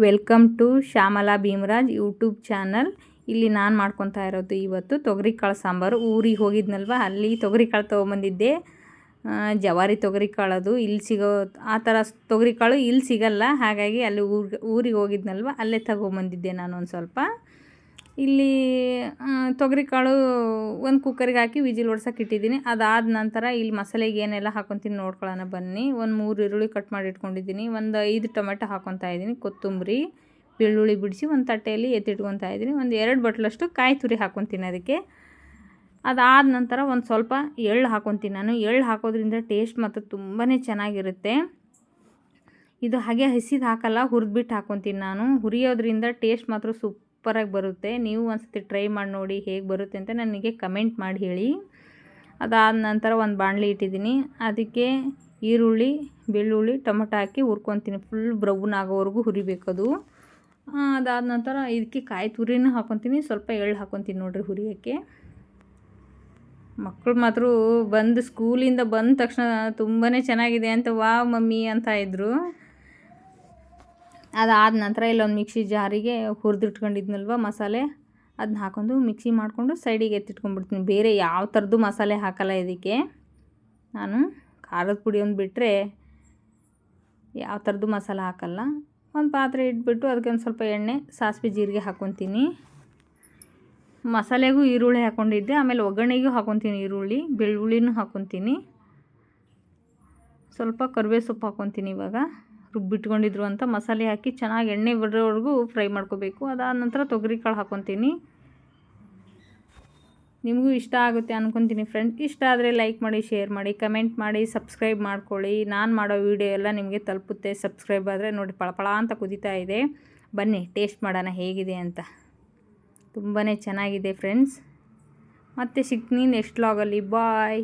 Welcome to Shyamala Bhimaraj YouTube channel. ಇಲ್ಲಿ ನಾನು ಮಾಡ್ಕೊತಾ ಇರೋದು ಇವತ್ತು ತೊಗರಿಕಾಳು ಸಾಂಬಾರು. ಊರಿಗೆ ಹೋಗಿದ್ನಲ್ವ, ಅಲ್ಲಿ ತೊಗರಿಕಾಳು ತೊಗೊಂಬಂದಿದ್ದೆ. ಜವಾರಿ ತೊಗರಿಕಾಳು ಅದು ಇಲ್ಲಿ ಸಿಗೋ ಆ ಥರ ತೊಗರಿಕಾಳು ಇಲ್ಲಿ ಸಿಗಲ್ಲ. ಹಾಗಾಗಿ ಅಲ್ಲಿ ಊರಿಗೆ ಹೋಗಿದ್ನಲ್ವ, ಅಲ್ಲೇ ತಗೊಂಬಂದಿದ್ದೆ ನಾನು ಒಂದು ಸ್ವಲ್ಪ. ಇಲ್ಲಿ ತೊಗರಿಕಾಳು ಒಂದು ಕುಕ್ಕರಿಗೆ ಹಾಕಿ ವಿಜಿಲ್ ಹೊಡ್ಸೋಕೆ ಇಟ್ಟಿದ್ದೀನಿ. ಅದಾದ ನಂತರ ಇಲ್ಲಿ ಮಸಾಲೆಗೆ ಏನೆಲ್ಲ ಹಾಕೊತೀನಿ ನೋಡ್ಕೊಳ್ಳೋಣ ಬನ್ನಿ. ಒಂದು 3 ಈರುಳ್ಳಿ ಕಟ್ ಮಾಡಿ ಇಟ್ಕೊಂಡಿದ್ದೀನಿ. ಒಂದು 5 ಟೊಮೆಟೊ ಹಾಕ್ಕೊತಾ ಇದ್ದೀನಿ. ಕೊತ್ತಂಬರಿ, ಬೆಳ್ಳುಳ್ಳಿ ಬಿಡಿಸಿ ಒಂದು ತಟ್ಟೆಯಲ್ಲಿ ಎತ್ತಿಟ್ಕೊತಾ ಇದ್ದೀನಿ. ಒಂದು 2 ಬಟ್ಲಷ್ಟು ಕಾಯಿ ತುರಿ ಹಾಕ್ಕೊತೀನಿ ಅದಕ್ಕೆ. ಅದಾದ ನಂತರ ಒಂದು ಸ್ವಲ್ಪ ಎಳ್ಳು ಹಾಕ್ಕೊತೀನಿ ನಾನು. ಎಳ್ಳು ಹಾಕೋದ್ರಿಂದ ಟೇಸ್ಟ್ ಮಾತ್ರ ತುಂಬಾ ಚೆನ್ನಾಗಿರುತ್ತೆ. ಇದು ಹಾಗೆ ಹಸಿದು ಹಾಕಲ್ಲ, ಹುರಿದ್ಬಿಟ್ಟು ಹಾಕ್ಕೊತೀನಿ ನಾನು. ಹುರಿಯೋದ್ರಿಂದ ಟೇಸ್ಟ್ ಮಾತ್ರ ಸೂಪರಾಗಿ ಬರುತ್ತೆ. ನೀವು ಒಂದ್ಸತಿ ಟ್ರೈ ಮಾಡಿ ನೋಡಿ ಹೇಗೆ ಬರುತ್ತೆ ಅಂತ ನನಗೆ ಕಮೆಂಟ್ ಮಾಡಿ ಹೇಳಿ. ಅದಾದ ನಂತರ ಒಂದು ಬಾಣಲಿ ಇಟ್ಟಿದ್ದೀನಿ. ಅದಕ್ಕೆ ಈರುಳ್ಳಿ, ಬೆಳ್ಳುಳ್ಳಿ, ಟೊಮೆಟೊ ಹಾಕಿ ಹುರ್ಕೊತೀನಿ. ಫುಲ್ ಬ್ರೌನ್ ಆಗೋವರೆಗೂ ಹುರಿಬೇಕದು. ಅದಾದ ನಂತರ ಇದಕ್ಕೆ ಕಾಯಿ ತುರಿನೂ ಹಾಕ್ಕೊತೀನಿ, ಸ್ವಲ್ಪ ಎಳ್ಳು ಹಾಕ್ಕೊತೀನಿ ನೋಡಿರಿ ಹುರಿಯೋಕ್ಕೆ. ಮಕ್ಕಳು ಮಾತ್ರ ಬಂದು ಸ್ಕೂಲಿಂದ ಬಂದ ತಕ್ಷಣ ತುಂಬಾ ಚೆನ್ನಾಗಿದೆ ಅಂತ ವಾವ್ ಮಮ್ಮಿ ಅಂತ ಇದ್ದರು. ಅದಾದ ನಂತರ ಇಲ್ಲೊಂದು ಮಿಕ್ಸಿ ಜಾರಿಗೆ ಹುರಿದಿಟ್ಕೊಂಡಿದ್ನಲ್ವ ಮಸಾಲೆ, ಅದನ್ನ ಹಾಕೊಂಡು ಮಿಕ್ಸಿ ಮಾಡಿಕೊಂಡು ಸೈಡಿಗೆ ಎತ್ತಿಟ್ಕೊಂಡ್ಬಿಡ್ತೀನಿ. ಬೇರೆ ಯಾವ ಥರದ್ದು ಮಸಾಲೆ ಹಾಕಲ್ಲ ಇದಕ್ಕೆ ನಾನು. ಖಾರದ ಪುಡಿ ಒಂದು ಬಿಟ್ಟರೆ ಯಾವ ಥರದ್ದು ಮಸಾಲೆ ಹಾಕಲ್ಲ. ಒಂದು ಪಾತ್ರೆ ಇಟ್ಬಿಟ್ಟು ಅದಕ್ಕೆ ಒಂದು ಸ್ವಲ್ಪ ಎಣ್ಣೆ, ಸಾಸಿವೆ, ಜೀರಿಗೆ ಹಾಕ್ಕೊತೀನಿ. ಮಸಾಲೆಗೂ ಈರುಳ್ಳಿ ಹಾಕ್ಕೊಂಡಿದ್ದೆ. ಆಮೇಲೆ ಒಗ್ಗರಣೆಗೂ ಹಾಕ್ಕೊತೀನಿ ಈರುಳ್ಳಿ, ಬೆಳ್ಳುಳ್ಳಿನೂ ಹಾಕ್ಕೊತೀನಿ. ಸ್ವಲ್ಪ ಕರಿಬೇವು ಸೊಪ್ಪು ಹಾಕ್ಕೊತೀನಿ. ಇವಾಗ ರುಬ್ಬಿಟ್ಕೊಂಡಿದ್ರು ಅಂತ ಮಸಾಲೆ ಹಾಕಿ ಚೆನ್ನಾಗಿ ಎಣ್ಣೆ ಬರೋವರೆಗೂ ಫ್ರೈ ಮಾಡ್ಕೋಬೇಕು. ಅದಾದ ನಂತರ ತೊಗರಿಕಾಳು ಹಾಕ್ಕೊತೀನಿ. ನಿಮಗೂ ಇಷ್ಟ ಆಗುತ್ತೆ ಅಂದ್ಕೊತೀನಿ ಫ್ರೆಂಡ್ಸ್. ಇಷ್ಟ ಆದರೆ ಲೈಕ್ ಮಾಡಿ, ಶೇರ್ ಮಾಡಿ, ಕಮೆಂಟ್ ಮಾಡಿ, ಸಬ್ಸ್ಕ್ರೈಬ್ ಮಾಡ್ಕೊಳ್ಳಿ. ನಾನು ಮಾಡೋ ವೀಡಿಯೋ ಎಲ್ಲ ನಿಮಗೆ ತಲುಪುತ್ತೆ. ಸಬ್ಸ್ಕ್ರೈಬ್ ಆದರೆ ನೋಡಿ ಪಳಪಳ ಅಂತ ಕುದೀತಾ ಇದೆ. ಬನ್ನಿ ಟೇಸ್ಟ್ ಮಾಡೋಣ ಹೇಗಿದೆ ಅಂತ. ತುಂಬಾ ಚೆನ್ನಾಗಿದೆ ಫ್ರೆಂಡ್ಸ್. ಮತ್ತೆ ಸಿಗ್ತೀನಿ ನೆಕ್ಸ್ಟ್ ವ್ಲಾಗಲ್ಲಿ. ಬಾಯ್.